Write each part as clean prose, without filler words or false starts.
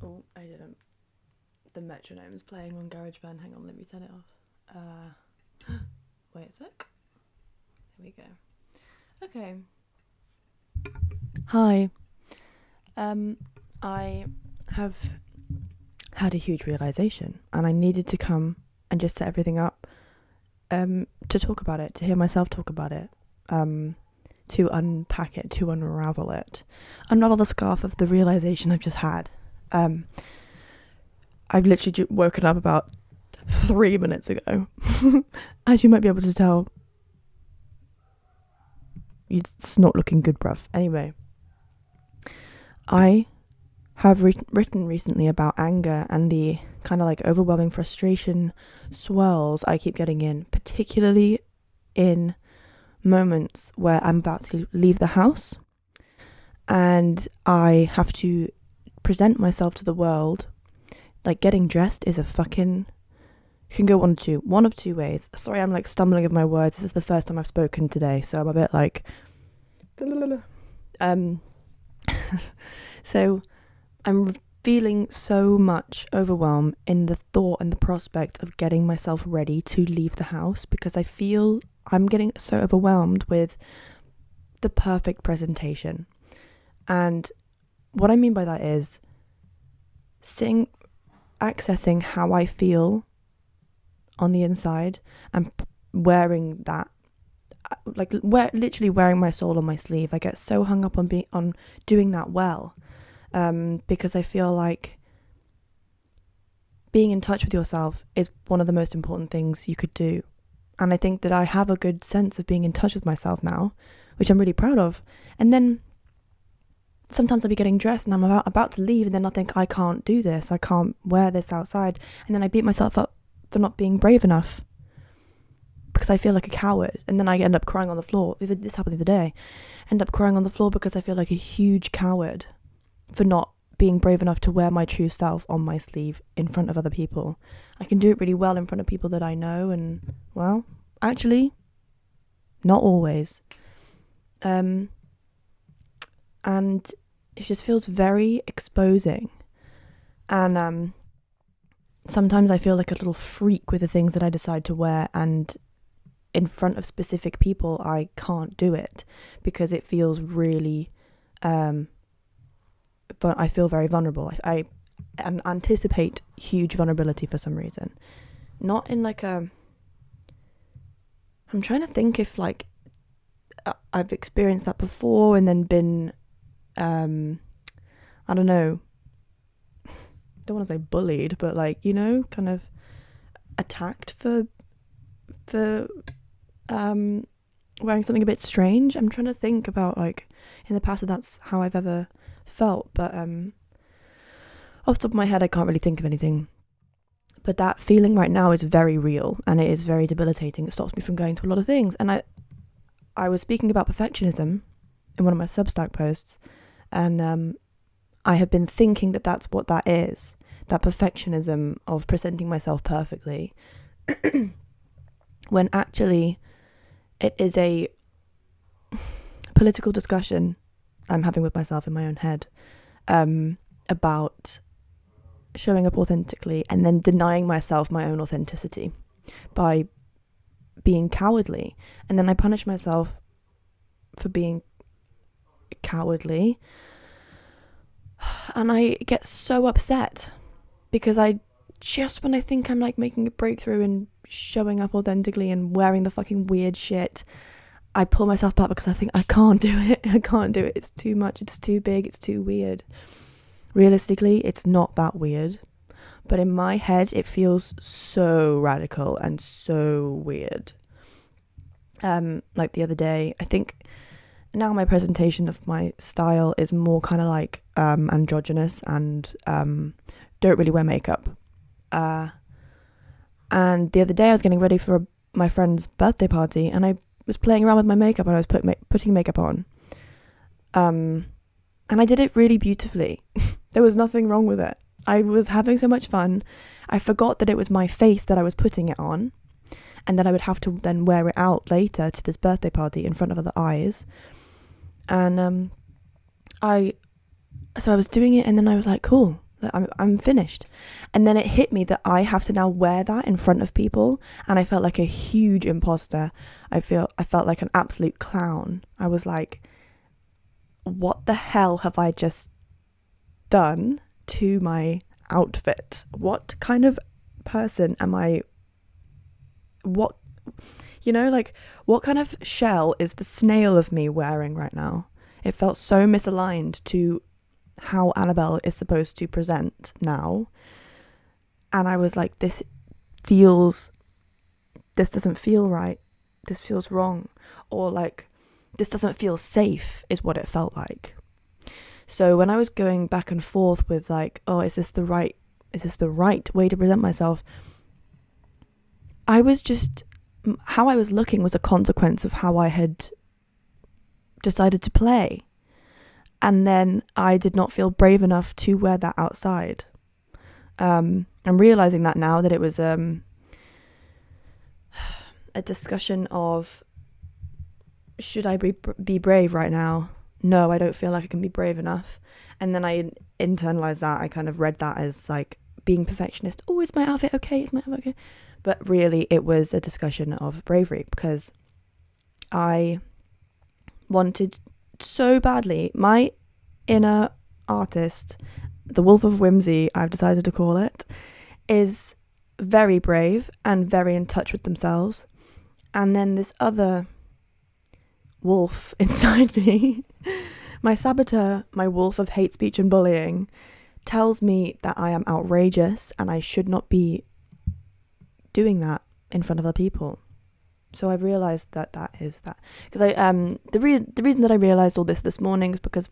Oh, I didn't. The metronome's playing on GarageBand. Hang on, let me turn it off. Wait a sec. There we go. Okay. Hi. I have had a huge realization, and I needed to come and just set everything up, to talk about it, to hear myself talk about it, to unpack it, to unravel the scarf of the realization I've just had. I've literally woken up about 3 minutes ago. As you might be able to tell, it's not looking good, bruv. Anyway, I have written recently about anger and the kind of like overwhelming frustration swirls I keep getting in, particularly in moments where I'm about to leave the house and I have to present myself to the world. Like, getting dressed is a fucking... can go one of two ways. Sorry, I'm like stumbling over my words. This is the first time I've spoken today, so I'm a bit like... So I'm feeling so much overwhelm in the thought and the prospect of getting myself ready to leave the house, because I feel I'm getting so overwhelmed with the perfect presentation. And what I mean by that is accessing how I feel on the inside and wearing that, like literally wearing my soul on my sleeve. I get so hung up on doing that well, because I feel like being in touch with yourself is one of the most important things you could do. And I think that I have a good sense of being in touch with myself now, which I'm really proud of. And then sometimes I'll be getting dressed and I'm about to leave, and then I think, I can't do this, I can't wear this outside, and then I beat myself up for not being brave enough because I feel like a coward, and then I end up crying on the floor. This happened the other day. End up crying on the floor because I feel like a huge coward for not being brave enough to wear my true self on my sleeve in front of other people. I can do it really well in front of people that I know, and, well, actually, not always. And it just feels very exposing. And sometimes I feel like a little freak with the things that I decide to wear, and in front of specific people I can't do it because it feels really but I feel very vulnerable. I anticipate huge vulnerability for some reason. Not in like a... I'm trying to think if like I've experienced that before and then been I don't know, don't want to say bullied, but like, you know, kind of attacked for wearing something a bit strange. I'm trying to think about like in the past if that's how I've ever felt, but off the top of my head I can't really think of anything. But that feeling right now is very real, and it is very debilitating. It stops me from going to a lot of things. And I was speaking about perfectionism in one of my Substack posts, and I have been thinking that that's what that is, that perfectionism of presenting myself perfectly, when actually it is a political discussion I'm having with myself in my own head, about showing up authentically and then denying myself my own authenticity by being cowardly. And then I punish myself for being cowardly, and I get so upset because when I think I'm like making a breakthrough and showing up authentically and wearing the fucking weird shit, I pull myself back because I think I can't do it. It's too much, it's too big, it's too weird. Realistically, it's not that weird, but in my head it feels so radical and so weird. Like the other day, I think now my presentation of my style is more kind of like androgynous, and don't really wear makeup. And the other day I was getting ready for my friend's birthday party, and I was playing around with my makeup, and I was putting makeup on. And I did it really beautifully. There was nothing wrong with it. I was having so much fun. I forgot that it was my face that I was putting it on, and that I would have to then wear it out later to this birthday party in front of other eyes. And I was doing it, and then I was like, cool, Like, I'm finished. And then it hit me that I have to now wear that in front of people, and I felt like a huge imposter. I felt like an absolute clown. I was like, what the hell have I just done to my outfit? What kind of person am I? What, like, what kind of shell is the snail of me wearing right now? It felt so misaligned to how Annabelle is supposed to present now. And I was like, this doesn't feel right. This feels wrong. Or like, this doesn't feel safe, is what it felt like. So when I was going back and forth with like, oh, is this the right way to present myself? How I was looking was a consequence of how I had decided to play. And then I did not feel brave enough to wear that outside. I'm realizing that now, that it was a discussion of, should I be brave right now? No, I don't feel like I can be brave enough. And then I internalized that. I kind of read that as like being perfectionist. Oh, is my outfit okay? Is my outfit okay? But really, it was a discussion of bravery, because I wanted so badly, my inner artist, the Wolf of Whimsy, I've decided to call it, is very brave and very in touch with themselves. And then this other wolf inside me, my saboteur, my wolf of hate speech and bullying, tells me that I am outrageous and I should not be doing that in front of other people. So I've realised that is that. Because the reason that I realised all this morning is because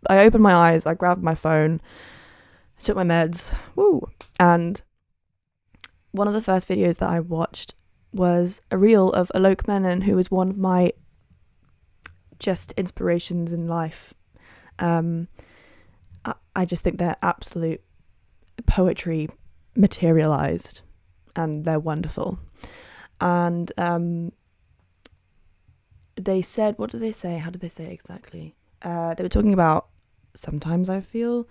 I opened my eyes, I grabbed my phone, took my meds, and one of the first videos that I watched was a reel of Alok Menon, who is one of my just inspirations in life. I just think they're absolute poetry materialised, and they're wonderful. And they said, what did they say? How did they say it exactly? They were talking about, sometimes I feel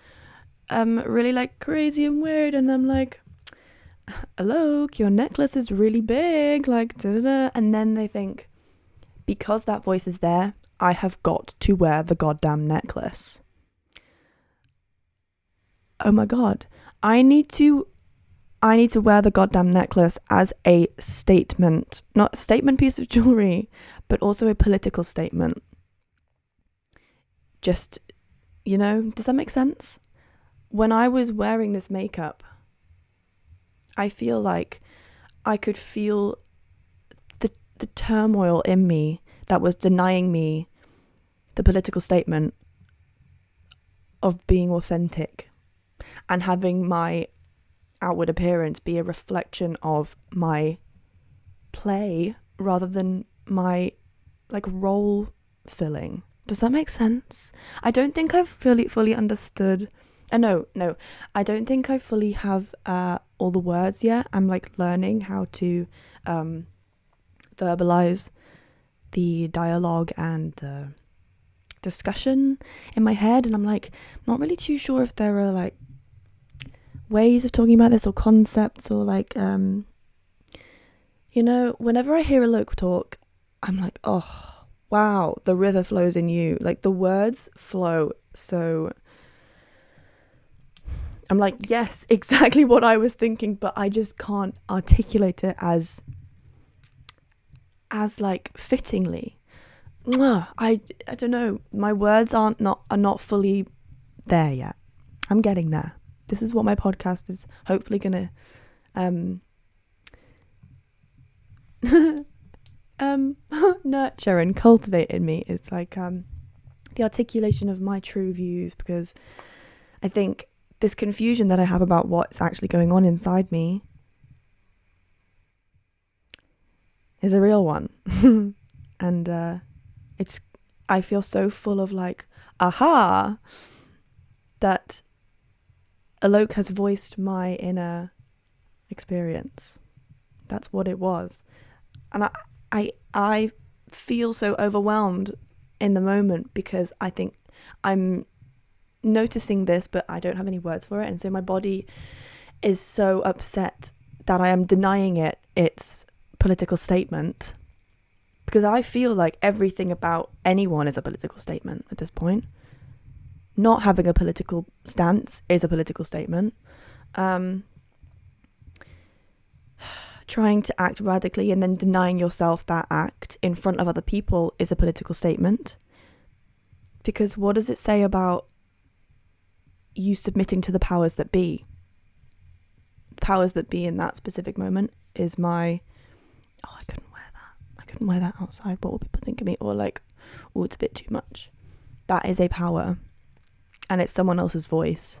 really like crazy and weird, and I'm like, Alok, your necklace is really big, like da-da-da. And then they think, because that voice is there, I have got to wear the goddamn necklace. Oh my god, I need to wear the goddamn necklace as a statement, not a statement piece of jewelry, but also a political statement. Just, does that make sense? When I was wearing this makeup, I feel like I could feel the turmoil in me that was denying me the political statement of being authentic and having my outward appearance be a reflection of my play rather than my like role filling. Does that make sense? I don't think I've fully understood. No, I don't think I fully have all the words yet. I'm like learning how to verbalize the dialogue and the discussion in my head, and I'm like not really too sure if there are like ways of talking about this or concepts or like whenever I hear Alok talk, I'm like, oh wow, the river flows in you. Like the words flow, so I'm like, yes, exactly what I was thinking, but I just can't articulate it as like fittingly. I don't know. My words are not fully there yet. I'm getting there. This is what my podcast is hopefully gonna nurture and cultivate in me. It's like the articulation of my true views, because I think this confusion that I have about what's actually going on inside me is a real one. And I feel so full of like, aha, that Alok has voiced my inner experience. That's what it was. And I feel so overwhelmed in the moment, because I think I'm noticing this, but I don't have any words for it. And so my body is so upset that I am denying it its political statement, because I feel like everything about anyone is a political statement at this point. Not having a political stance is a political statement. Trying to act radically and then denying yourself that act in front of other people is a political statement. Because what does it say about you submitting to the powers that be? Powers that be in that specific moment is my, oh, I couldn't wear that outside, what will people think of me? Or like, oh, it's a bit too much. That is a power, and it's someone else's voice,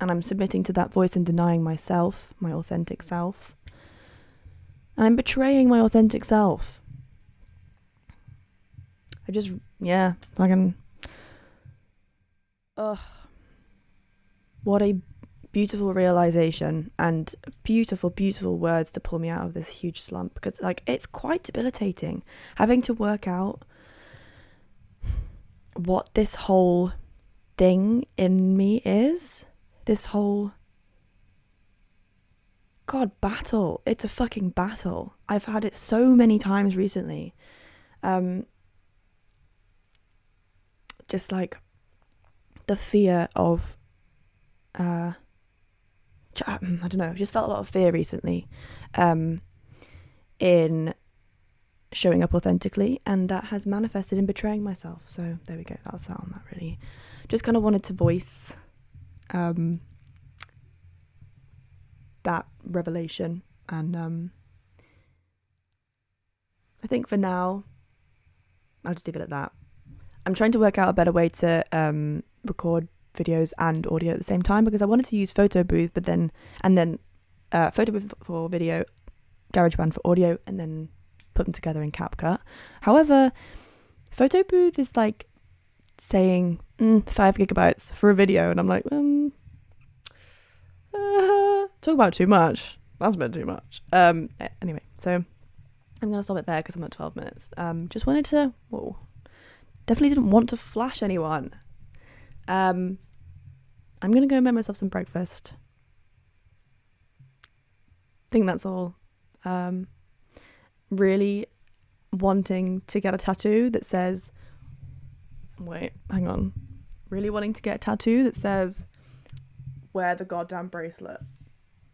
and I'm submitting to that voice and denying myself, my authentic self, and I'm betraying my authentic self. I just, yeah, fucking, what a beautiful realization, and beautiful, beautiful words to pull me out of this huge slump, because like it's quite debilitating having to work out what this whole thing in me is. This whole battle. It's a fucking battle. I've had it so many times recently. Just like the fear of I don't know, I've just felt a lot of fear recently in showing up authentically, and that has manifested in betraying myself. So there we go, that was that on that, really. Just kind of wanted to voice that revelation, and I think for now I'll just leave it at that. I'm trying to work out a better way to record videos and audio at the same time, because I wanted to use Photo Booth, but then Photo Booth for video, GarageBand for audio, and then put them together in CapCut. However, Photo Booth is like saying 5 gigabytes for a video, and I'm like, talk about too much. That's a bit too much. Anyway, so I'm gonna stop it there because I'm at 12 minutes. Just wanted to, definitely didn't want to flash anyone. I'm gonna go make myself some breakfast. Think that's all. Really wanting to get a tattoo that says, really wanting to get a tattoo that says, wear the goddamn bracelet.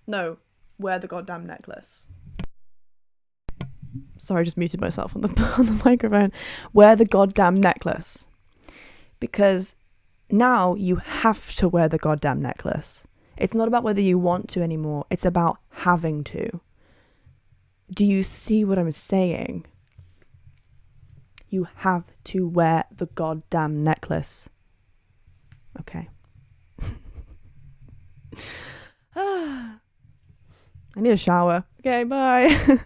No, wear the goddamn necklace. Sorry, I just muted myself on the microphone. Wear the goddamn necklace. Because now you have to wear the goddamn necklace. It's not about whether you want to anymore. It's about having to. Do you see what I'm saying? You have to wear the goddamn necklace. Okay. I need a shower. Okay, bye.